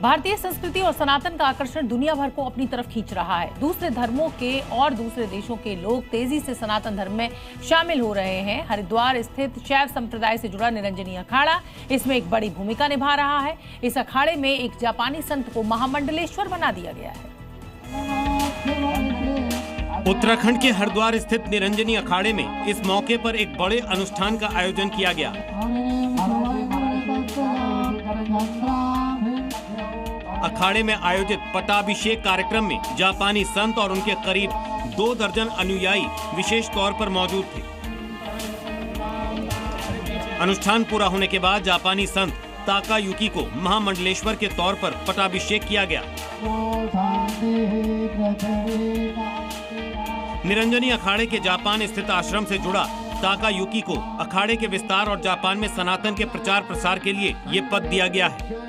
भारतीय संस्कृति और सनातन का आकर्षण दुनिया भर को अपनी तरफ खींच रहा है। दूसरे धर्मों के और दूसरे देशों के लोग तेजी से सनातन धर्म में शामिल हो रहे हैं। हरिद्वार स्थित शैव संप्रदाय से जुड़ा निरंजनी अखाड़ा इसमें एक बड़ी भूमिका निभा रहा है। इस अखाड़े में एक जापानी संत को महामंडलेश्वर बना दिया गया है। उत्तराखंड के हरिद्वार स्थित निरंजनी अखाड़े में इस मौके पर एक बड़े अनुष्ठान का आयोजन किया गया। अखाड़े में आयोजित पटाभिषेक कार्यक्रम में जापानी संत और उनके करीब 2 दर्जन अनुयायी विशेष तौर पर मौजूद थे। अनुष्ठान पूरा होने के बाद जापानी संत ताकायुकी को महामंडलेश्वर के तौर पर पटाभिषेक किया गया। निरंजनी अखाड़े के जापान स्थित आश्रम से जुड़ा ताकायुकी को अखाड़े के विस्तार और जापान में सनातन के प्रचार प्रसार के लिए ये पद दिया गया है।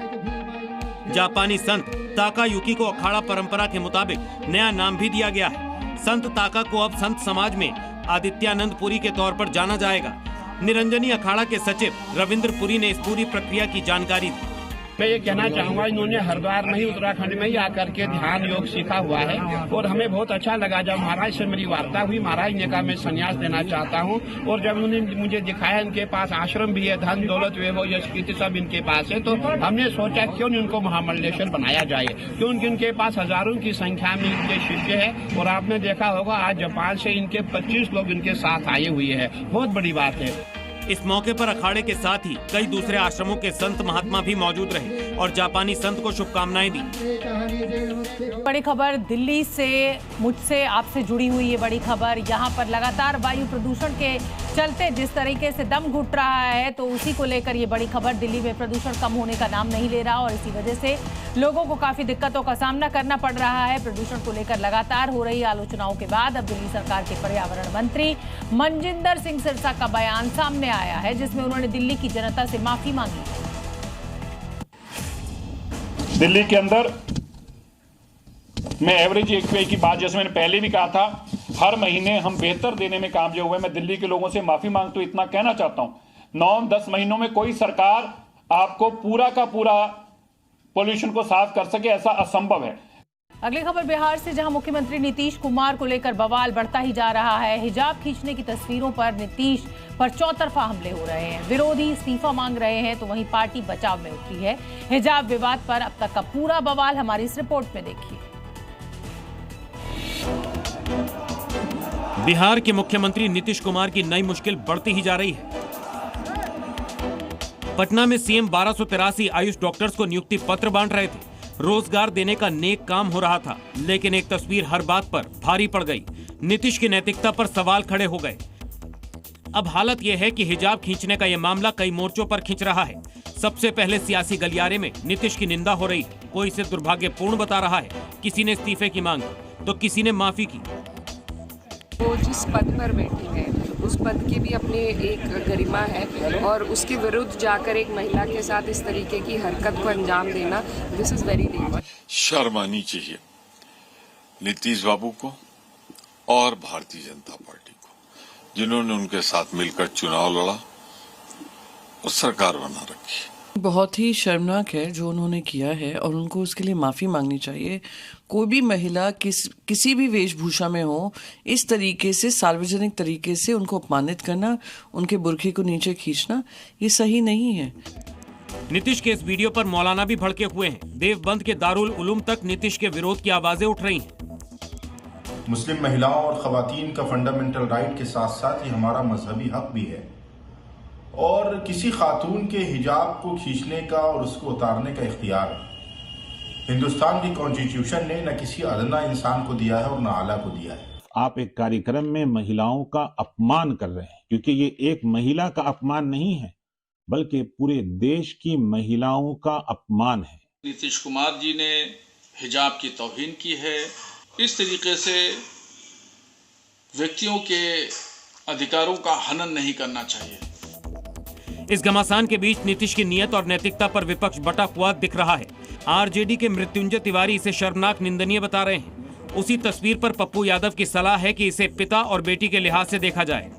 जापानी संत ताकायुकी को अखाड़ा परंपरा के मुताबिक नया नाम भी दिया गया है। संत ताका को अब संत समाज में आदित्यानंद पुरी के तौर पर जाना जाएगा। निरंजनी अखाड़ा के सचिव रविंद्र पुरी ने इस पूरी प्रक्रिया की जानकारी दी। मैं ये कहना चाहूंगा, इन्होंने हरिद्वार में ही उत्तराखंड में ही आकर के ध्यान योग सीखा हुआ है और हमें बहुत अच्छा लगा। जब महाराज से मेरी वार्ता हुई, महाराज ने कहा मैं संन्यास देना चाहता हूं और जब उन्होंने मुझे दिखाया इनके पास आश्रम भी है, धन दौलत वैभव यश कीर्ति सब इनके पास है, तो हमने सोचा क्यों नहीं उनको महामंडलेश्वर बनाया जाए, क्योंकि इनके पास हजारों की संख्या में इनके शिष्य है। और आपने देखा होगा आज जापान से इनके 25 लोग इनके साथ आए हुए हैं, बहुत बड़ी बात है। इस मौके पर अखाड़े के साथ ही कई दूसरे आश्रमों के संत महात्मा भी मौजूद रहे और जापानी संत को शुभकामनाएं दी। बड़ी खबर दिल्ली से, मुझसे आपसे जुड़ी हुई ये बड़ी खबर। यहाँ पर लगातार वायु प्रदूषण के चलते जिस तरीके से दम घुट रहा है, तो उसी को लेकर ये बड़ी खबर। दिल्ली में प्रदूषण कम होने का नाम नहीं ले रहा और इसी वजह से लोगों को काफी दिक्कतों का सामना करना पड़ रहा है। प्रदूषण को लेकर लगातार हो रही आलोचनाओं के बाद अब दिल्ली सरकार के पर्यावरण मंत्री मनजिंदर सिंह सिरसा का बयान सामने आया है, जिसमें उन्होंने दिल्ली की जनता से माफी मांगी। दिल्ली के अंदर मैं एवरेज AQI की बात, जैसे मैंने पहले भी कहा था, हर महीने हम बेहतर देने में कामयाब हुए। मैं दिल्ली के लोगों से माफी मांगता हूं, इतना कहना चाहता हूं। 9-10 महीनों में कोई सरकार आपको पूरा का पूरा पोल्यूशन को साफ कर सके, ऐसा असंभव है। अगली खबर बिहार से, जहां मुख्यमंत्री नीतीश कुमार को लेकर बवाल बढ़ता ही जा रहा है। हिजाब खींचने की तस्वीरों पर नीतीश पर चौतरफा हमले हो रहे हैं। विरोधी इस्तीफा मांग रहे हैं तो वहीं पार्टी बचाव में उतरी है। हिजाब विवाद पर अब तक का पूरा बवाल हमारी इस रिपोर्ट में देखिए। बिहार के मुख्यमंत्री नीतीश कुमार की नई मुश्किल बढ़ती ही जा रही है। पटना में सीएम 1283 आयुष डॉक्टर्स को नियुक्ति पत्र बांट रहे थे। रोजगार देने का नेक काम हो रहा था, लेकिन एक तस्वीर हर बात पर भारी पड़ गई। नीतीश की नैतिकता पर सवाल खड़े हो गए। अब हालत यह है कि हिजाब खींचने का यह मामला कई मोर्चों पर खिंच रहा है। सबसे पहले सियासी गलियारे में नीतीश की निंदा हो रही है। कोई इसे दुर्भाग्यपूर्ण बता रहा है, किसी ने इस्तीफे की मांग तो किसी ने माफी की। वो जिस पद पर बैठी है उस पद की भी अपनी एक गरिमा है और उसके विरुद्ध जाकर एक महिला के साथ इस तरीके की हरकत को अंजाम देना, दिस इज वेरी डेंजरस। शर्म आनी चाहिए नीतीश बाबू को और भारतीय जनता पार्टी को, जिन्होंने उनके साथ मिलकर चुनाव लड़ा और सरकार बना रखी। बहुत ही शर्मनाक है जो उन्होंने किया है और उनको उसके लिए माफी मांगनी चाहिए। कोई भी महिला किसी भी वेशभूषा में हो, इस तरीके से सार्वजनिक तरीके से उनको अपमानित करना, उनके बुर्खे को नीचे खींचना, ये सही नहीं है। नीतीश के इस वीडियो पर मौलाना भी भड़के हुए हैं। देवबंद के दारुल उलूम तक नीतीश के विरोध की आवाजें उठ रही हैं। मुस्लिम महिलाओं और खवातीन का फंडामेंटल राइट के साथ साथ ये हमारा मजहबी हक भी है और किसी खातून के हिजाब को खींचने का और उसको उतारने का इख्तियार है। हिंदुस्तान की कॉन्स्टिट्यूशन ने न किसी अदना इंसान को दिया है और न आला को दिया है। आप एक कार्यक्रम में महिलाओं का अपमान कर रहे हैं, क्योंकि ये एक महिला का अपमान नहीं है बल्कि पूरे देश की महिलाओं का अपमान है। नीतीश कुमार जी ने हिजाब की तौहीन की है। इस तरीके से व्यक्तियों के अधिकारों का हनन नहीं करना चाहिए। इस घमासान के बीच नीतीश की नीयत और नैतिकता पर विपक्ष बटा हुआ दिख रहा है। आरजेडी के मृत्युंजय तिवारी इसे शर्मनाक निंदनीय बता रहे हैं। उसी तस्वीर पर पप्पू यादव की सलाह है कि इसे पिता और बेटी के लिहाज से देखा जाए।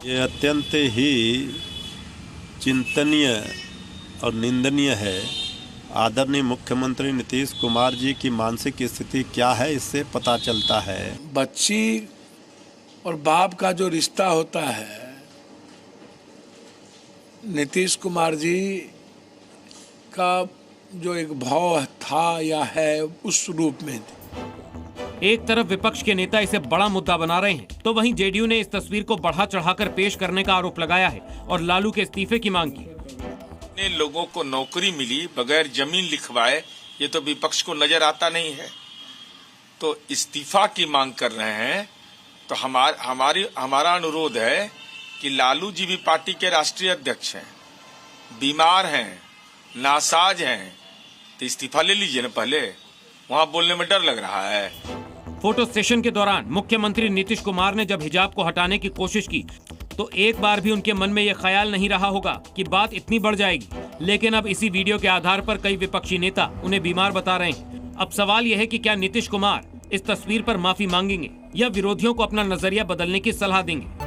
ये अत्यंत ही चिंतनीय और निंदनीय है। आदरणीय मुख्यमंत्री नीतीश कुमार जी की मानसिक स्थिति क्या है इससे पता चलता है। बच्ची और बाप का जो रिश्ता होता है, नीतीश कुमार जी का जो एक भाव था या है उस रूप में थी। एक तरफ विपक्ष के नेता इसे बड़ा मुद्दा बना रहे हैं, तो वहीं जेडीयू ने इस तस्वीर को बढ़ा चढ़ाकर पेश करने का आरोप लगाया है और लालू के इस्तीफे की मांग की। लोगों को नौकरी मिली बगैर जमीन लिखवाए, ये तो विपक्ष को नजर आता नहीं है, तो इस्तीफा की मांग कर रहे हैं। तो हमारा अनुरोध है कि लालू जी भी पार्टी के राष्ट्रीय अध्यक्ष हैं, बीमार हैं, नासाज हैं, तो इस्तीफा ले लीजिए ना। पहले वहां बोलने में डर लग रहा है। फोटो सेशन के दौरान मुख्यमंत्री नीतीश कुमार ने जब हिजाब को हटाने की कोशिश की तो एक बार भी उनके मन में यह ख्याल नहीं रहा होगा कि बात इतनी बढ़ जाएगी। लेकिन अब इसी वीडियो के आधार पर कई विपक्षी नेता उन्हें बीमार बता रहे हैं। अब सवाल यह है कि क्या नीतीश कुमार इस तस्वीर पर माफी मांगेंगे या विरोधियों को अपना नजरिया बदलने की सलाह देंगे।